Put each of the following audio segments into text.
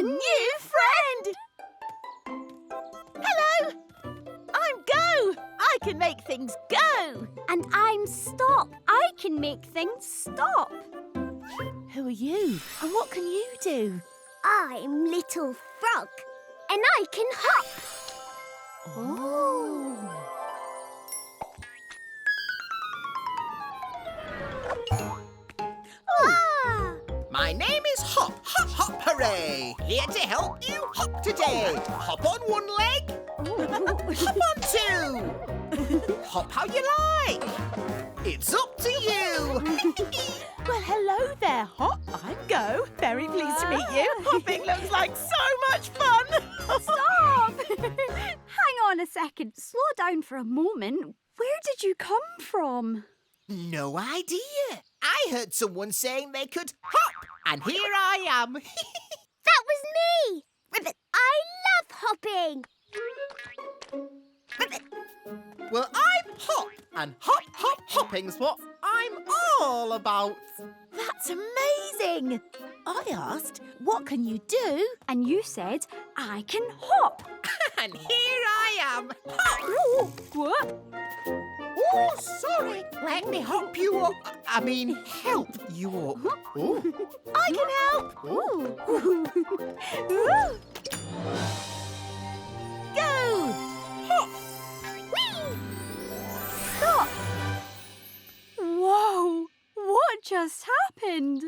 new friend! Hello! I'm Go! I can make things go! And I'm Stop. I can make things stop. Who are you? And what can you do? I'm Little Frog, and I can hop. Oh! Ah! My name is Hop, Hop, Hop, hooray! Here to help you hop today. Hop on one leg, hop on two. Hop how you like. It's up to you. Well, hello there, Hop. I'm Go. Very pleased to meet you. Hopping looks like so much fun. Stop! Hang on a second. Slow down for a moment. Where did you come from? No idea. I heard someone saying they could hop, and here I am. That was me! Ribbit, I love hopping! Ribbit. Well, I'm Hop, and hop, hop, hopping's what I'm all about. That's amazing. I asked, what can you do? And you said, I can hop. And here I am. Hop! What? Oh, sorry. Let me hop you up. I mean, help you up. Oh. I can help. Go! Hop! Whee! Stop! Whoa! What just happened?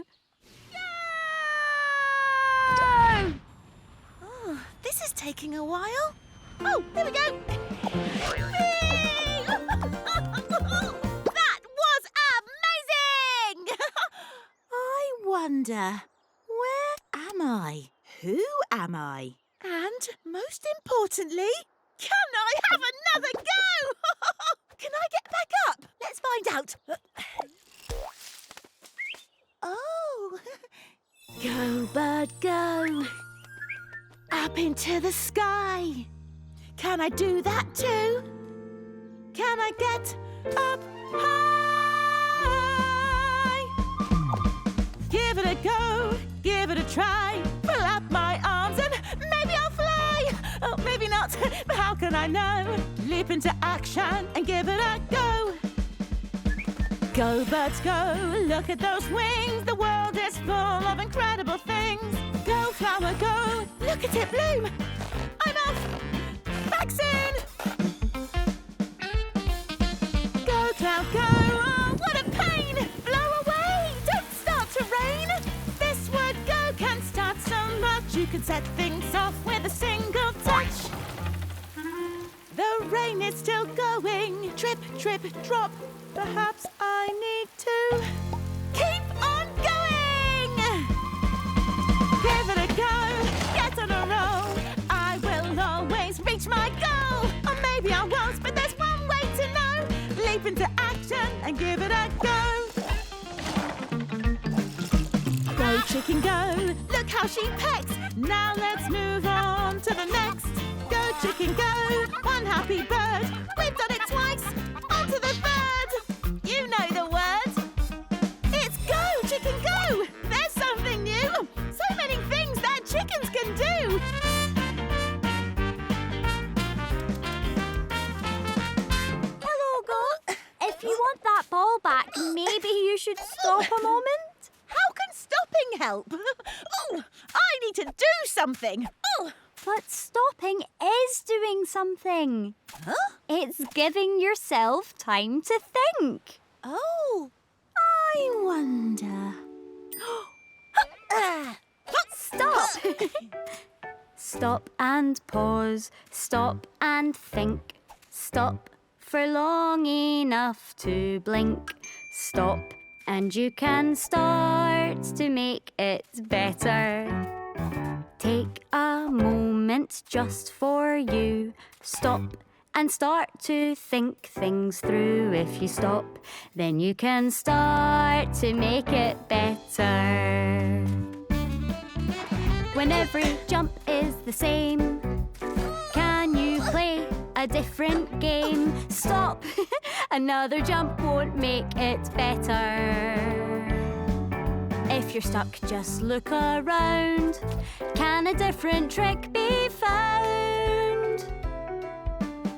No! Oh, this is taking a while. Oh, here we go. Whee! That was amazing! I wonder, where am I? Who am I? And most importantly, can I have another go? Can I get back up? Let's find out. Oh, go bird go. Up into the sky. Can I do that too? Can I get up high? Give it a go, give it a try. Flap my arms and maybe I'll fly. Oh, maybe not, but how can I know? Leap into action and give it a go. Go birds go, look at those wings. The world is full of incredible things. Go flower go, look at it bloom. I'm off, vaccine. Go cloud go, oh what a pain. Blow away, don't start to rain. This word go can start so much. You can set things off with a single touch. The rain is still going. Trip, trip, drop. Perhaps I need to keep on going. Give it a go, get on a roll. I will always reach my goal. Or maybe I won't, but there's one way to know. Leap into action and give it a go. Go chicken go, look how she pecks. Now let's move on to the next. Go chicken go, one happy bird. We've done it twice, on to the third. You know the words. It's go chicken go. There's something new. So many things that chickens can do. Hello, Go. If you want that ball back, maybe you should stop a moment. How can stopping help? Oh, I need to do something. Oh. But stopping is doing something. Huh? It's giving yourself time to think. Oh, I wonder. Stop. Stop and pause. Stop and think. Stop for long enough to blink. Stop and you can start to make it better. Take a moment just for you. Stop and start to think things through. If you stop, then you can start to make it better. When every jump is the same, can you play a different game? Stop! Another jump won't make it better. If you're stuck, just look around. Can a different trick be found?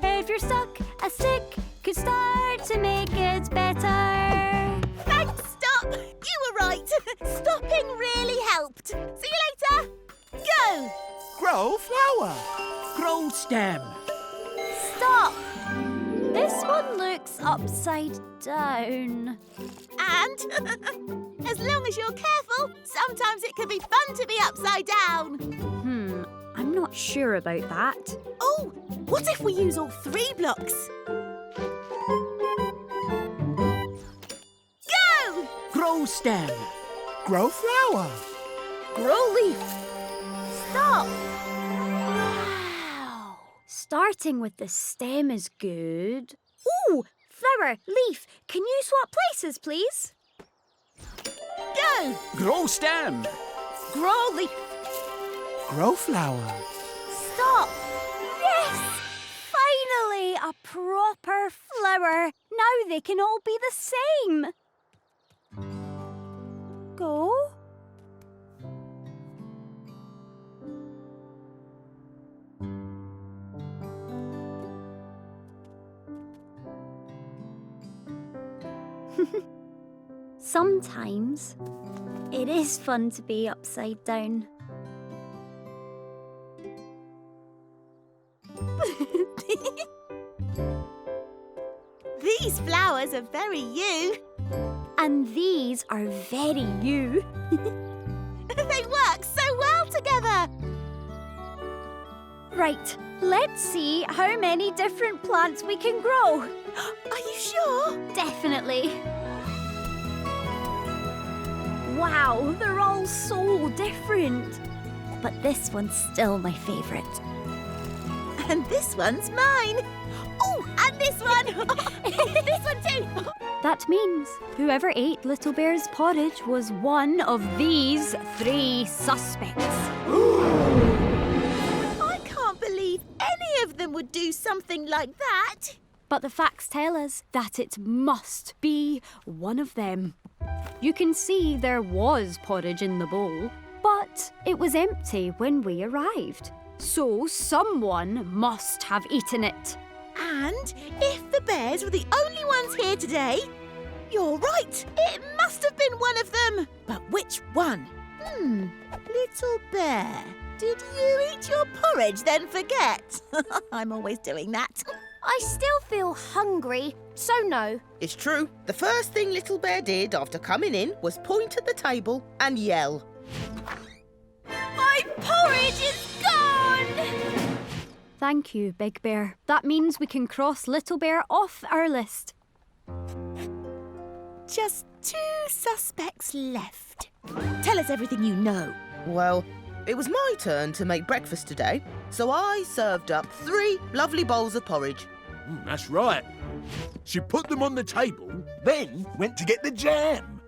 If you're stuck, a stick could start to make it better. Thanks, Stop. You were right. Stopping really helped. See you later. Go. Grow flower. Grow stem. Stop! This one looks upside down. And as long as you're careful, sometimes it can be fun to be upside down. I'm not sure about that. Oh, what if we use all 3 blocks? Go! Grow stem. Grow flower. Grow leaf. Stop. Wow! Starting with the stem is good. Ooh! Flower, leaf, can you swap places, please? Go! Grow stem. Grow leaf. Grow flower. Stop. Yes! Finally, a proper flower. Now they can all be the same. Go. Sometimes it is fun to be upside down. These flowers are very you. And these are very you. They work so well together. Right, let's see how many different plants we can grow. Are you sure? Definitely. Wow, they're all so different. But this one's still my favourite. And this one's mine. Oh, and this one. This one too. That means whoever ate Little Bear's porridge was one of these 3 suspects. I can't believe any of them would do something like that. But the facts tell us that it must be one of them. You can see there was porridge in the bowl, but it was empty when we arrived. So someone must have eaten it. And if the bears were the only ones here today, you're right. It must have been one of them. But which one? Little bear, did you eat your porridge then forget? I'm always doing that. I still feel hungry, so no. It's true. The first thing Little Bear did after coming in was point at the table and yell. My porridge is gone! Thank you, Big Bear. That means we can cross Little Bear off our list. Just 2 suspects left. Tell us everything you know. Well, it was my turn to make breakfast today, so I served up 3 lovely bowls of porridge. That's right. She put them on the table, then went to get the jam.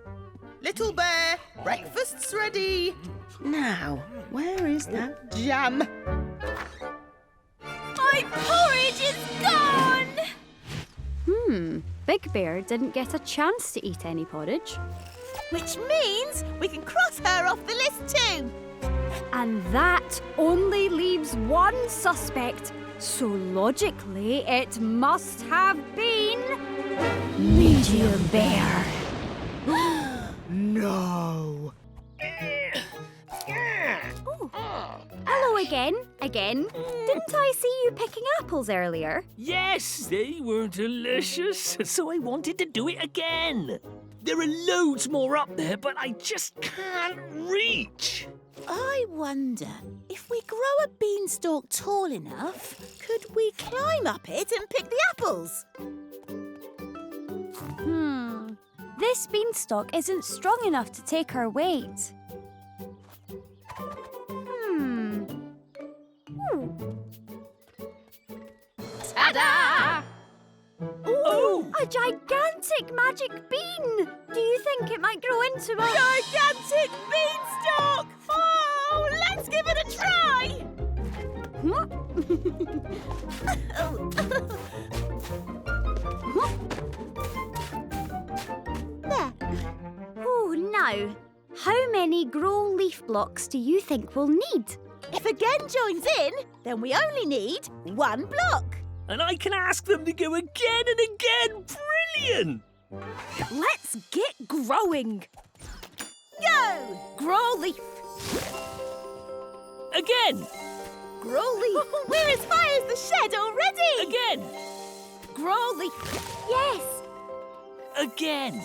Little Bear, breakfast's ready. Now, where is that jam? My porridge is gone! Big Bear didn't get a chance to eat any porridge. Which means we can cross her off the list too. And that only leaves one suspect. So logically, it must have been Medium Bear. No. Hello again. Didn't I see you picking apples earlier? Yes, they were delicious, so I wanted to do it again. There are loads more up there, but I just can't reach. I wonder, if we grow a beanstalk tall enough, could we climb up it and pick the apples? This beanstalk isn't strong enough to take our weight. Ta-da! Ooh, a gigantic magic bean! Do you think it might grow into a... Gigantic beanstalk! Oh, let's give it a try! There. Oh, no. How many grow leaf blocks do you think we'll need? If again joins in, then we only need 1 block. And I can ask them to go again and again. Brilliant! Let's get growing. Go! Grow leaf. Again! Grow leaf. We're as high as the shed already. Again! Grow leaf. Yes, Again!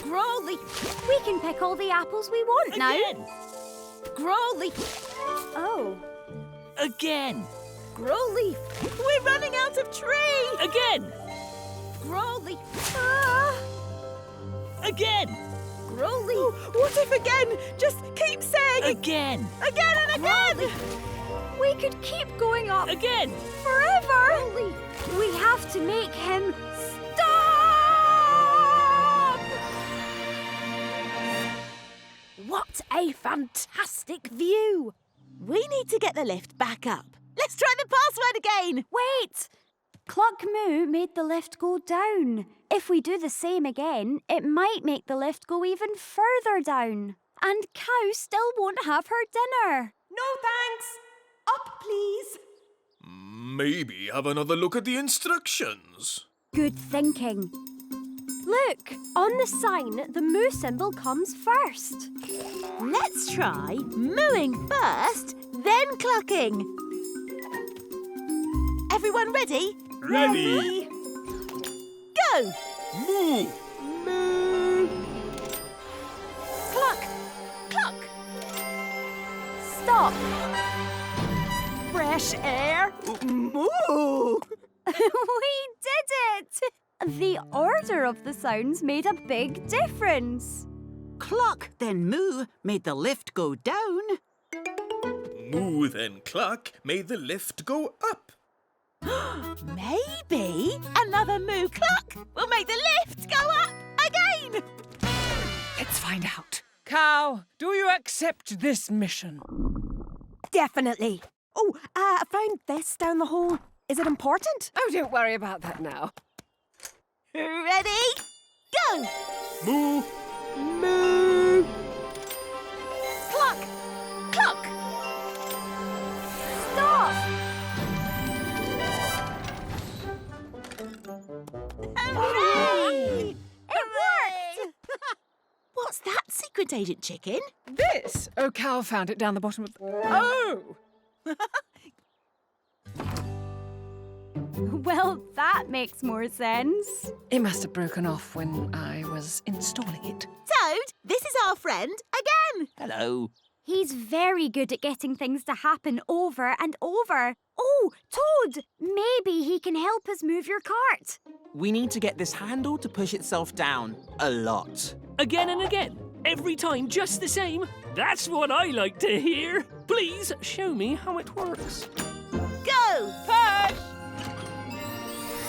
Grow leaf. we can pick all the apples we want now. Again! Grow leaf. Oh, Again! Grow leaf. We're running out of tree. Again! Grow leaf. Again! Grow leaf. What if again? Just keep saying Again! again and again. we could keep going up Again! forever. We have to make him stop! What a fantastic view. We need to get the lift back up. Let's try the password again. Wait! Cluck Moo made the lift go down. If we do the same again, it might make the lift go even further down. And Cow still won't have her dinner. No thanks. Up, please. Maybe have another look at the instructions. Good thinking. Look, on the sign, the moo symbol comes first. Let's try mooing first, then clucking. Everyone ready? Ready. Go! Moo. Moo. Cluck. Cluck. Stop. Fresh air. Moo. We did it! The order of the sounds made a big difference. Cluck, then moo made the lift go down. Moo then cluck made the lift go up. Maybe another moo cluck will make the lift go up again. Let's find out. Cow, do you accept this mission? Definitely. Oh, I found this down the hole. Is it important? Oh, don't worry about that now. Ready? Go! Moo. Moo. Cluck. Cluck. Stop! Hooray! It worked! What's that, Secret Agent Chicken? This? Oh, Cow found it down the bottom of the... Oh! Well, that makes more sense. It must have broken off when I was installing it. Toad, this is our friend again. Hello. He's very good at getting things to happen over and over. Oh, Toad, maybe he can help us move your cart. We need to get this handle to push itself down a lot. Again and again. Every time just the same. That's what I like to hear. Please show me how it works. Go! Push!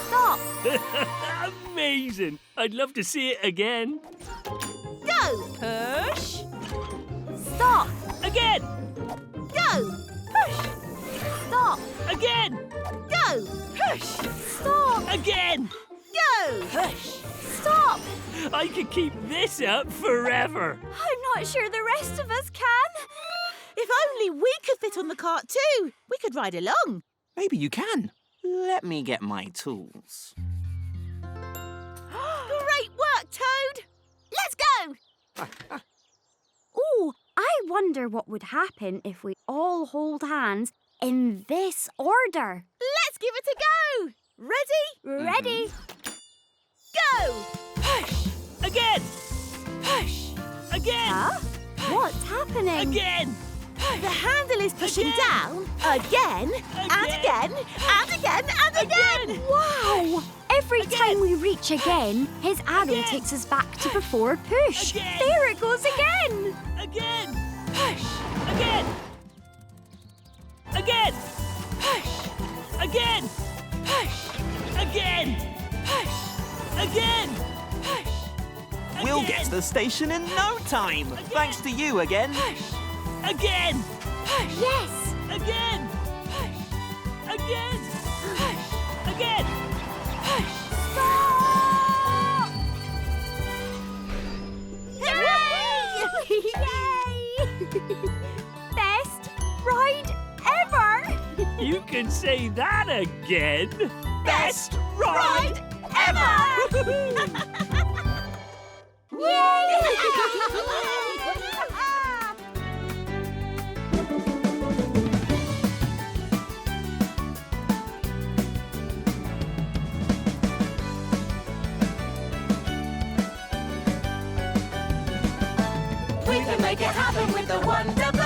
Stop! Amazing. I'd love to see it again. Go! Push! Stop! Again. Go! Push! Stop! Again. Go! Push! Stop! Again. Go! Push! Stop! I could keep this up forever. I'm not sure the rest of us can. If only we could fit on the cart too. We could ride along. Maybe you can. Let me get my tools. Great work, Toad! Let's go! Oh, I wonder what would happen if we all hold hands in this order. Let's give it a go! Ready? Ready? Go! Push! Again. Push! Again. Huh? What's happening? Again. The handle is pushing Again. down, again, and again, and again, and again! Wow! Every Again. time we reach again, his arrow Again. takes us back to before push. Again. There it goes again! Again. Push! Again. Again. Push! Again. Push! Again. Push! Again. Push! We'll Again. get to the station in no time. Thanks to you again. Push! Again. Push! Yes! Again. Push! Again. Push! Again. Push! Stop! Hooray! can say that again. Best ride ever! We can make it happen with the Wonderblocks.